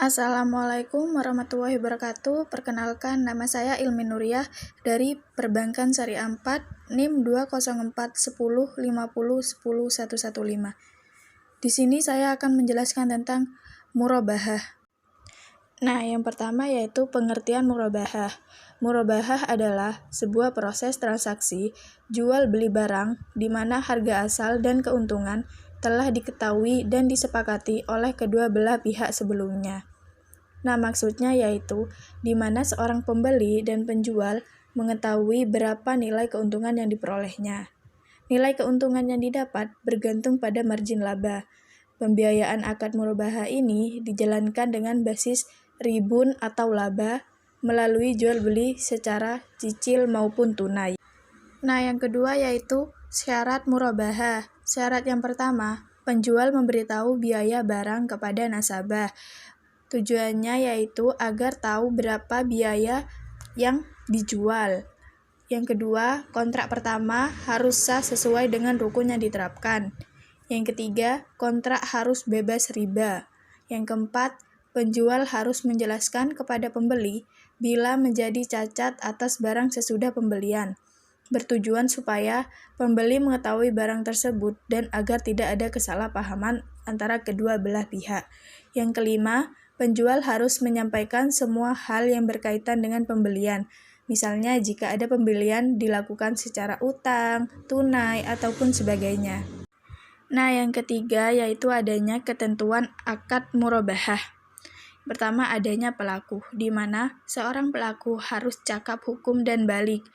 Assalamualaikum warahmatullahi wabarakatuh. Perkenalkan, nama saya Ilmi Nuriyah dari Perbankan Syariah 4, NIM 2041050101115. Di sini saya akan menjelaskan tentang murabahah. Nah, yang pertama yaitu pengertian murabahah. Murabahah adalah sebuah proses transaksi jual beli barang di mana harga asal dan keuntungan telah diketahui dan disepakati oleh kedua belah pihak sebelumnya. Nah, maksudnya yaitu di mana seorang pembeli dan penjual mengetahui berapa nilai keuntungan yang diperolehnya. Nilai keuntungan yang didapat bergantung pada margin laba. Pembiayaan akad murabahah ini dijalankan dengan basis ribun atau laba melalui jual beli secara cicil maupun tunai. Nah, yang kedua yaitu syarat murabahah. Syarat yang pertama, penjual memberitahu biaya barang kepada nasabah. Tujuannya yaitu agar tahu berapa biaya yang dijual. Yang kedua, kontrak pertama harus sah sesuai dengan rukun yang diterapkan. Yang ketiga, kontrak harus bebas riba. Yang keempat, penjual harus menjelaskan kepada pembeli bila menjadi cacat atas barang sesudah pembelian, bertujuan supaya pembeli mengetahui barang tersebut dan agar tidak ada kesalahpahaman antara kedua belah pihak. Yang kelima, penjual harus menyampaikan semua hal yang berkaitan dengan pembelian. Misalnya jika ada pembelian dilakukan secara utang, tunai, ataupun sebagainya. Nah, yang ketiga yaitu adanya ketentuan akad murabahah. Pertama, adanya pelaku, di mana seorang pelaku harus cakap hukum dan balik,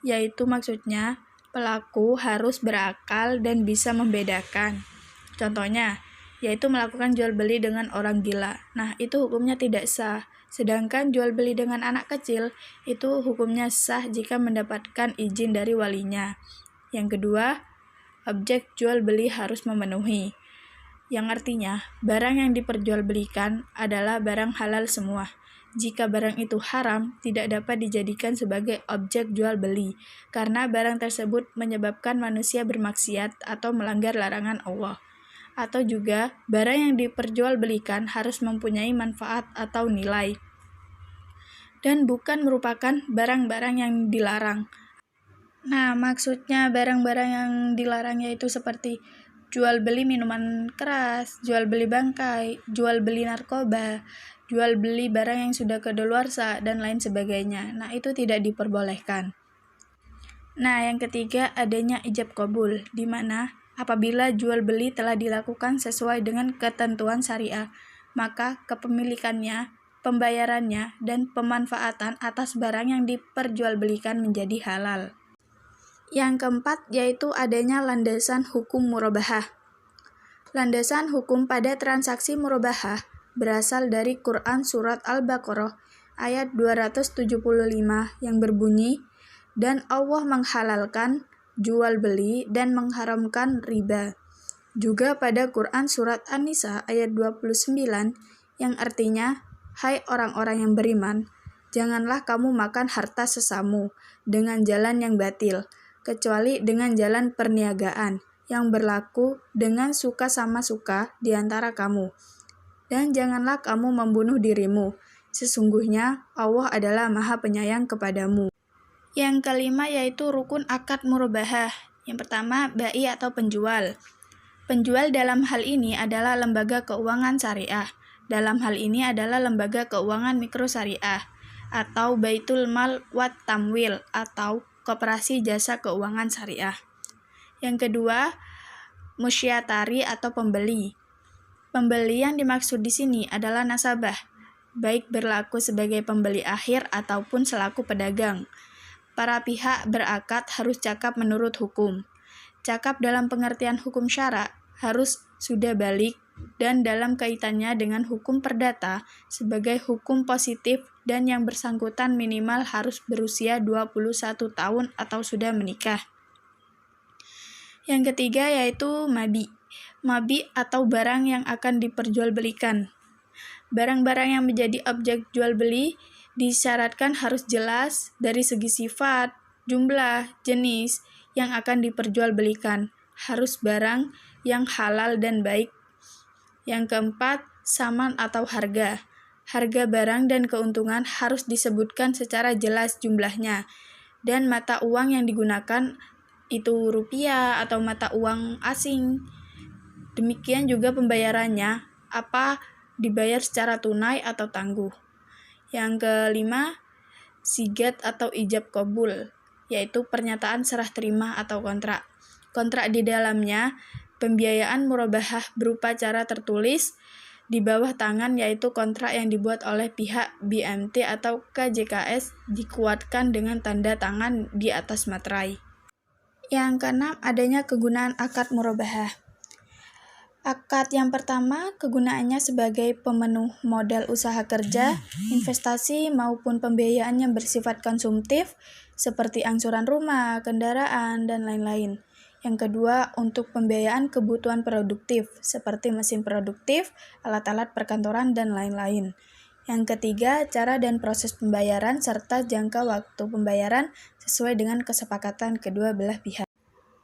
yaitu maksudnya pelaku harus berakal dan bisa membedakan. Contohnya, yaitu melakukan jual beli dengan orang gila. Nah, itu hukumnya tidak sah. Sedangkan jual beli dengan anak kecil, itu hukumnya sah jika mendapatkan izin dari walinya. Yang kedua, objek jual beli harus memenuhi. Yang artinya, barang yang diperjualbelikan adalah barang halal semua. Jika barang itu haram, tidak dapat dijadikan sebagai objek jual beli, karena barang tersebut menyebabkan manusia bermaksiat atau melanggar larangan Allah. Atau juga, barang yang diperjualbelikan harus mempunyai manfaat atau nilai, dan bukan merupakan barang-barang yang dilarang. Nah, maksudnya barang-barang yang dilarang yaitu seperti jual beli minuman keras, jual beli bangkai, jual beli narkoba, jual beli barang yang sudah kadaluarsa, dan lain sebagainya. Nah, itu tidak diperbolehkan. Nah, yang ketiga adanya ijab qabul, di mana apabila jual beli telah dilakukan sesuai dengan ketentuan syariah, maka kepemilikannya, pembayarannya, dan pemanfaatan atas barang yang diperjualbelikan menjadi halal. Yang keempat yaitu adanya landasan hukum murabahah. Landasan hukum pada transaksi murabahah berasal dari Quran Surat Al-Baqarah ayat 275 yang berbunyi, dan Allah menghalalkan jual beli dan mengharamkan riba. Juga pada Quran Surat An-Nisa ayat 29 yang artinya, hai orang-orang yang beriman, janganlah kamu makan harta sesamu dengan jalan yang batil, kecuali dengan jalan perniagaan yang berlaku dengan suka sama suka di antara kamu. Dan janganlah kamu membunuh dirimu, sesungguhnya Allah adalah Maha Penyayang kepadamu. Yang kelima yaitu rukun akad murabahah. Yang pertama, bai atau penjual. Penjual dalam hal ini adalah lembaga keuangan syariah. Dalam hal ini adalah lembaga keuangan mikro syariah atau Baitul Mal wat Tamwil atau Koperasi Jasa Keuangan Syariah. Yang kedua, musyatari atau pembeli. Pembeli yang dimaksud di sini adalah nasabah, baik berlaku sebagai pembeli akhir ataupun selaku pedagang. Para pihak berakad harus cakap menurut hukum. Cakap dalam pengertian hukum syara harus sudah balik dan dalam kaitannya dengan hukum perdata sebagai hukum positif, dan yang bersangkutan minimal harus berusia 21 tahun atau sudah menikah. Yang ketiga yaitu mabi. Mabi atau barang yang akan diperjualbelikan. Barang-barang yang menjadi objek jual beli disyaratkan harus jelas dari segi sifat, jumlah, jenis yang akan diperjualbelikan. Harus barang yang halal dan baik. Yang keempat, saman atau harga. harga barang dan keuntungan harus disebutkan secara jelas jumlahnya, dan mata uang yang digunakan itu rupiah atau mata uang asing. Demikian juga pembayarannya, apa dibayar secara tunai atau tangguh. Yang kelima, sigat atau ijab qabul, yaitu pernyataan serah terima atau kontrak. Kontrak di dalamnya pembiayaan murabahah berupa cara tertulis di bawah tangan, yaitu kontrak yang dibuat oleh pihak BMT atau KJKS dikuatkan dengan tanda tangan di atas materai. Yang keenam, adanya kegunaan akad murabahah. Akad yang pertama, kegunaannya sebagai pemenuh modal usaha kerja, investasi, maupun pembiayaan yang bersifat konsumtif, seperti angsuran rumah, kendaraan, dan lain-lain. Yang kedua, untuk pembiayaan kebutuhan produktif, seperti mesin produktif, alat-alat perkantoran, dan lain-lain. Yang ketiga, cara dan proses pembayaran, serta jangka waktu pembayaran sesuai dengan kesepakatan kedua belah pihak.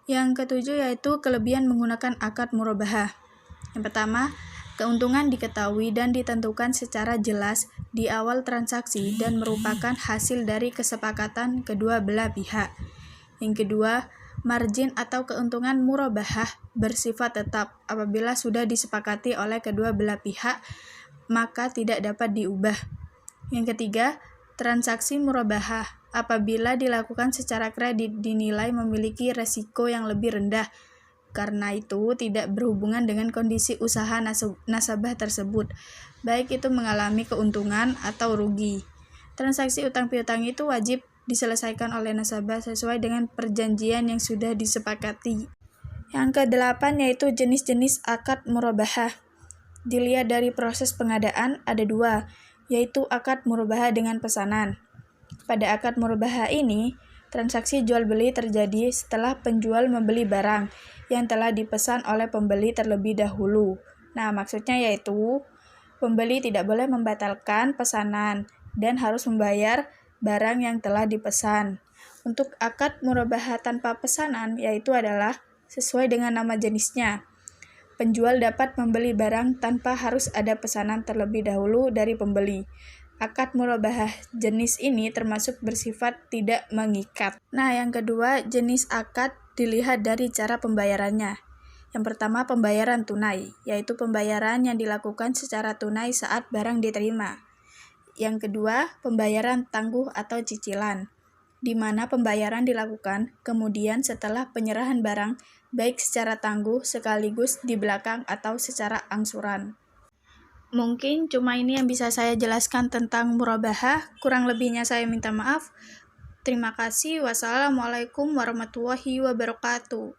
Yang ketujuh yaitu kelebihan menggunakan akad murabahah. Yang pertama, keuntungan diketahui dan ditentukan secara jelas di awal transaksi dan merupakan hasil dari kesepakatan kedua belah pihak. Yang kedua, margin atau keuntungan murabahah bersifat tetap apabila sudah disepakati oleh kedua belah pihak, maka tidak dapat diubah. Yang ketiga, transaksi murabahah apabila dilakukan secara kredit dinilai memiliki resiko yang lebih rendah. Karena itu tidak berhubungan dengan kondisi usaha nasabah tersebut, baik itu mengalami keuntungan atau rugi. Transaksi utang piutang itu wajib diselesaikan oleh nasabah sesuai dengan perjanjian yang sudah disepakati. Yang kedelapan yaitu jenis-jenis akad murabahah. Dilihat dari proses pengadaan ada dua, yaitu akad murabahah dengan pesanan. Pada akad murabahah ini, transaksi jual beli terjadi setelah penjual membeli barang yang telah dipesan oleh pembeli terlebih dahulu. Nah, maksudnya yaitu pembeli tidak boleh membatalkan pesanan dan harus membayar barang yang telah dipesan. Untuk akad murabahah tanpa pesanan yaitu adalah sesuai dengan nama jenisnya. Penjual dapat membeli barang tanpa harus ada pesanan terlebih dahulu dari pembeli. Akad murabahah jenis ini termasuk bersifat tidak mengikat. Nah, yang kedua, jenis akad dilihat dari cara pembayarannya. Yang pertama, pembayaran tunai, yaitu pembayaran yang dilakukan secara tunai saat barang diterima. Yang kedua, pembayaran tangguh atau cicilan, di mana pembayaran dilakukan kemudian setelah penyerahan barang, baik secara tangguh sekaligus di belakang atau secara angsuran. Mungkin cuma ini yang bisa saya jelaskan tentang murabahah, kurang lebihnya saya minta maaf. Terima kasih. Wassalamualaikum warahmatullahi wabarakatuh.